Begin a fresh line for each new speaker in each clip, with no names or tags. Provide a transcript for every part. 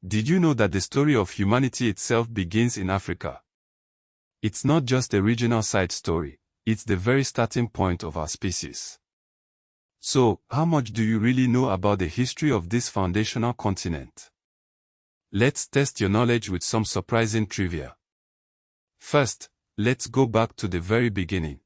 Did you know that the story of humanity itself begins in Africa? It's not just a regional side story, it's the very starting point of our species. So, how much do you really know about the history of this foundational continent? Let's test your knowledge with some surprising trivia. First, let's go back to the very beginning.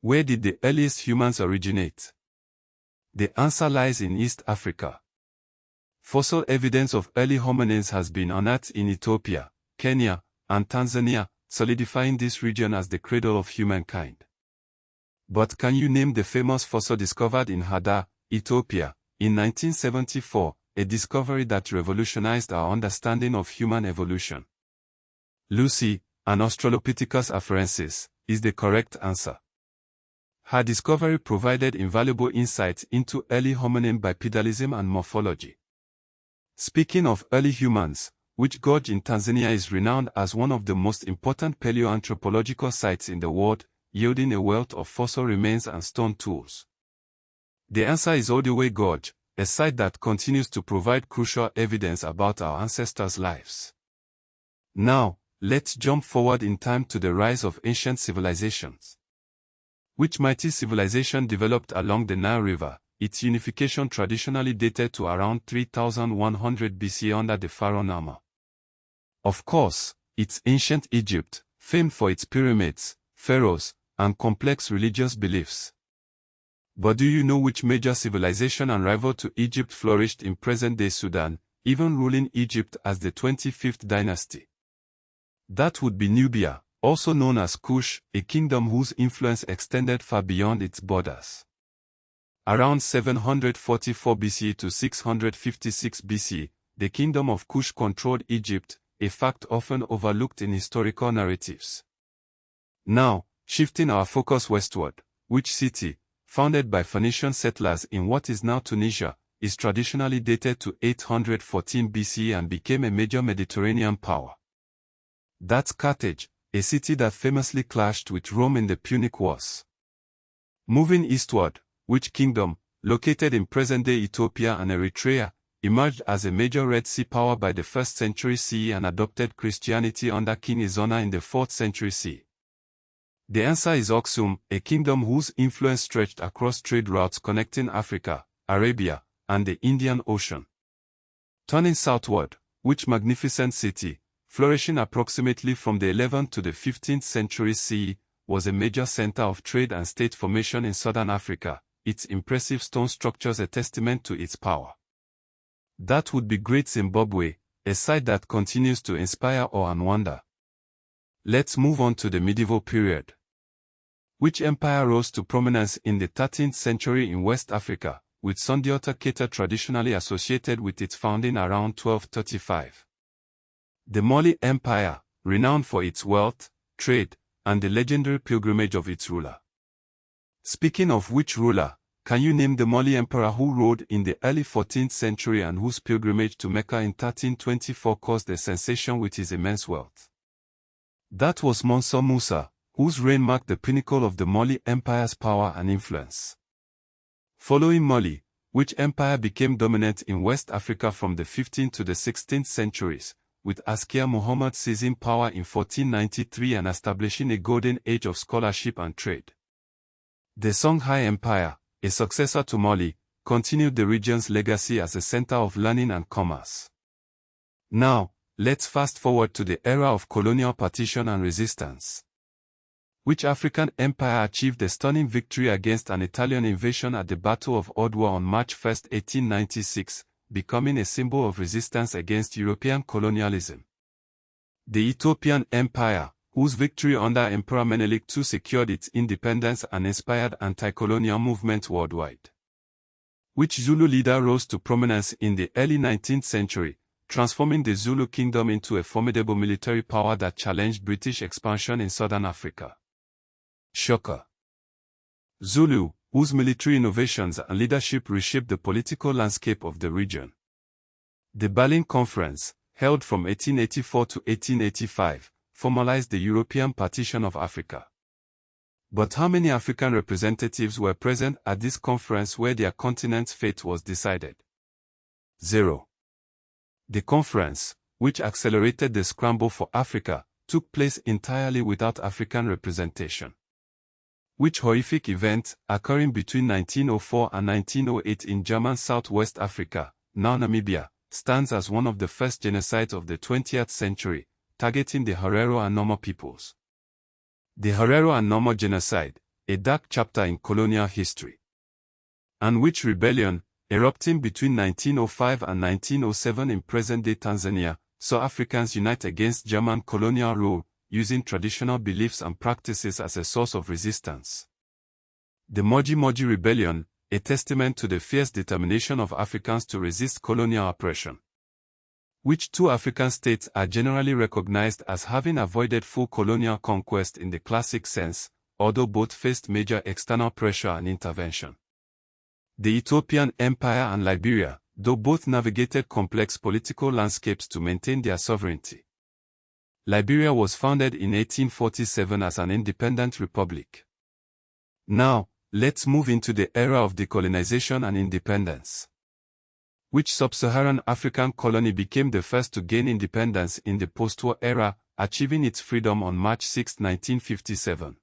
Where did the earliest humans originate? The answer lies in East Africa. Fossil evidence of early hominins has been unearthed in Ethiopia, Kenya, and Tanzania, solidifying this region as the cradle of humankind. But can you name the famous fossil discovered in Hadar, Ethiopia, in 1974, a discovery that revolutionized our understanding of human evolution? Lucy, an Australopithecus afarensis, is the correct answer. Her discovery provided invaluable insights into early hominin bipedalism and morphology. Speaking of early humans, which gorge in Tanzania is renowned as one of the most important paleoanthropological sites in the world, yielding a wealth of fossil remains and stone tools? The answer is Olduvai Gorge, a site that continues to provide crucial evidence about our ancestors' lives. Now, let's jump forward in time to the rise of ancient civilizations. Which mighty civilization developed along the Nile River, its unification traditionally dated to around 3100 BC under the pharaoh Numa? Of course, it's ancient Egypt, famed for its pyramids, pharaohs, and complex religious beliefs. But do you know which major civilization and rival to Egypt flourished in present-day Sudan, even ruling Egypt as the 25th dynasty? That would be Nubia, also known as Kush, a kingdom whose influence extended far beyond its borders. Around 744 BC to 656 BC, the kingdom of Kush controlled Egypt, a fact often overlooked in historical narratives. Now, shifting our focus westward, which city, founded by Phoenician settlers in what is now Tunisia, is traditionally dated to 814 BC and became a major Mediterranean power? That's Carthage, a city that famously clashed with Rome in the Punic Wars. Moving eastward, which kingdom, located in present-day Ethiopia and Eritrea, emerged as a major Red Sea power by the 1st century CE and adopted Christianity under King Izona in the 4th century CE? The answer is Aksum, a kingdom whose influence stretched across trade routes connecting Africa, Arabia, and the Indian Ocean. Turning southward, which magnificent city, flourishing approximately from the 11th to the 15th century CE, was a major center of trade and state formation in southern Africa, its impressive stone structures a testament to its power? That would be Great Zimbabwe, a site that continues to inspire awe and wonder. Let's move on to the medieval period. Which empire rose to prominence in the 13th century in West Africa, with Sundiata Keita traditionally associated with its founding around 1235? The Mali Empire, renowned for its wealth, trade, and the legendary pilgrimage of its ruler. Speaking of which ruler, can you name the Mali emperor who ruled in the early 14th century and whose pilgrimage to Mecca in 1324 caused a sensation with his immense wealth? That was Mansa Musa, whose reign marked the pinnacle of the Mali Empire's power and influence. Following Mali, which empire became dominant in West Africa from the 15th to the 16th centuries, with Askia Muhammad seizing power in 1493 and establishing a golden age of scholarship and trade? The Songhai Empire, a successor to Mali, continued the region's legacy as a center of learning and commerce. Now, let's fast forward to the era of colonial partition and resistance. Which African empire achieved a stunning victory against an Italian invasion at the Battle of Odwa on March 1, 1896, becoming a symbol of resistance against European colonialism? The Ethiopian Empire, whose victory under Emperor Menelik II secured its independence and inspired anti-colonial movements worldwide. Which Zulu leader rose to prominence in the early 19th century, transforming the Zulu kingdom into a formidable military power that challenged British expansion in southern Africa? Shocker. Zulu, whose military innovations and leadership reshaped the political landscape of the region. The Berlin Conference, held from 1884 to 1885, formalized the European partition of Africa. But how many African representatives were present at this conference where their continent's fate was decided? 0. The conference, which accelerated the scramble for Africa, took place entirely without African representation. Which horrific event, occurring between 1904 and 1908 in German Southwest Africa, now Namibia, stands as one of the first genocides of the 20th century, targeting the Herero and Nomo peoples. The Herero and Nomo genocide, a dark chapter in colonial history. And which rebellion, erupting between 1905 and 1907 in present-day Tanzania, saw Africans unite against German colonial rule, using traditional beliefs and practices as a source of resistance. The Moji Moji Rebellion, a testament to the fierce determination of Africans to resist colonial oppression. Which two African states are generally recognized as having avoided full colonial conquest in the classic sense, although both faced major external pressure and intervention. The Ethiopian Empire and Liberia, though both navigated complex political landscapes to maintain their sovereignty. Liberia was founded in 1847 as an independent republic. Now, let's move into the era of decolonization and independence. Which sub-Saharan African colony became the first to gain independence in the post-war era, achieving its freedom on March 6, 1957.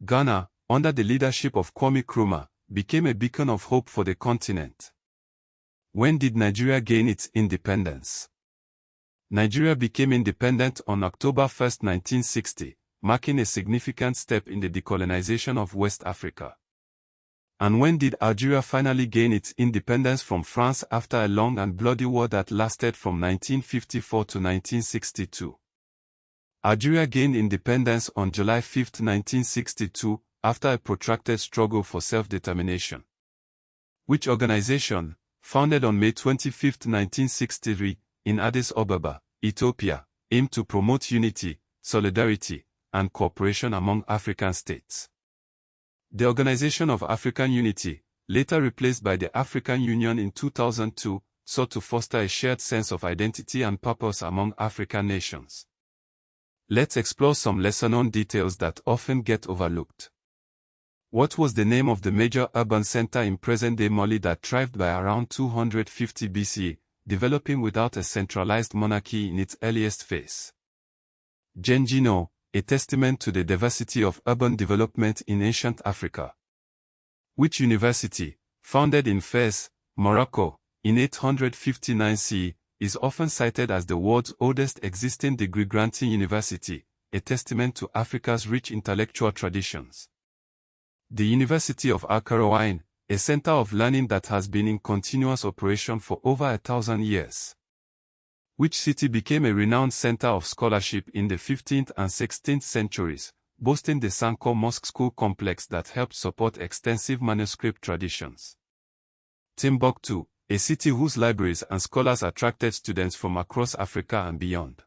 Ghana, under the leadership of Kwame Nkrumah, became a beacon of hope for the continent. When did Nigeria gain its independence? Nigeria became independent on October 1, 1960, marking a significant step in the decolonization of West Africa. And when did Algeria finally gain its independence from France after a long and bloody war that lasted from 1954 to 1962? Algeria gained independence on July 5, 1962, after a protracted struggle for self-determination. Which organization, founded on May 25, 1963, in Addis Ababa, Ethiopia, aimed to promote unity, solidarity, and cooperation among African states? The Organization of African Unity, later replaced by the African Union in 2002, sought to foster a shared sense of identity and purpose among African nations. Let's explore some lesser-known details that often get overlooked. What was the name of the major urban center in present-day Mali that thrived by around 250 BCE, developing without a centralized monarchy in its earliest phase? Genjino, a testament to the diversity of urban development in ancient Africa. Which university, founded in Fez, Morocco, in 859 CE, is often cited as the world's oldest existing degree-granting university, a testament to Africa's rich intellectual traditions? The University of Al-Qarawiyyin, a center of learning that has been in continuous operation for over 1,000 years. Which city became a renowned center of scholarship in the 15th and 16th centuries, boasting the Sankore Mosque School complex that helped support extensive manuscript traditions? Timbuktu, a city whose libraries and scholars attracted students from across Africa and beyond.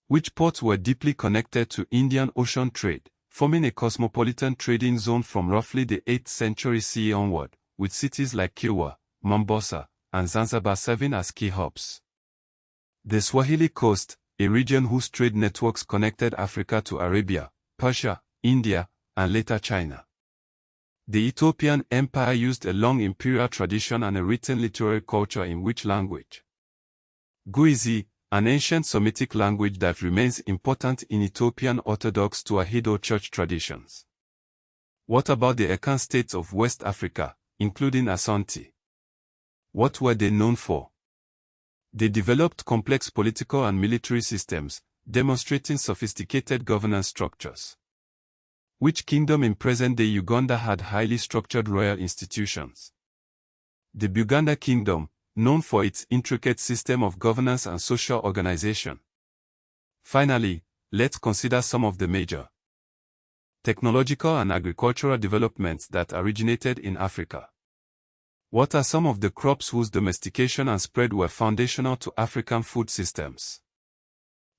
Which ports were deeply connected to Indian Ocean trade, forming a cosmopolitan trading zone from roughly the 8th century CE onward, with cities like Kilwa, Mombasa, and Zanzibar serving as key hubs? The Swahili Coast, a region whose trade networks connected Africa to Arabia, Persia, India, and later China. The Ethiopian Empire used a long imperial tradition and a written literary culture in which language? Guizi, an ancient Semitic language that remains important in Ethiopian Orthodox Tewahedo Church traditions. What about the Akan states of West Africa, including Ashanti? What were they known for? They developed complex political and military systems, demonstrating sophisticated governance structures. Which kingdom in present-day Uganda had highly structured royal institutions? The Buganda Kingdom, known for its intricate system of governance and social organization. Finally, let's consider some of the major technological and agricultural developments that originated in Africa. What are some of the crops whose domestication and spread were foundational to African food systems?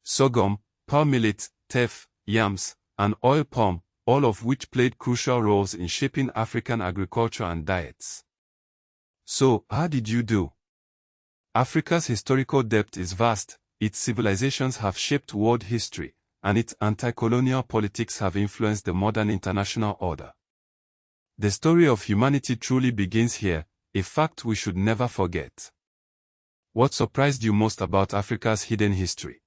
Sorghum, palm millet, teff, yams, and oil palm, all of which played crucial roles in shaping African agriculture and diets. So, how did you do? Africa's historical depth is vast, its civilizations have shaped world history, and its anti-colonial politics have influenced the modern international order. The story of humanity truly begins here, a fact we should never forget. What surprised you most about Africa's hidden history?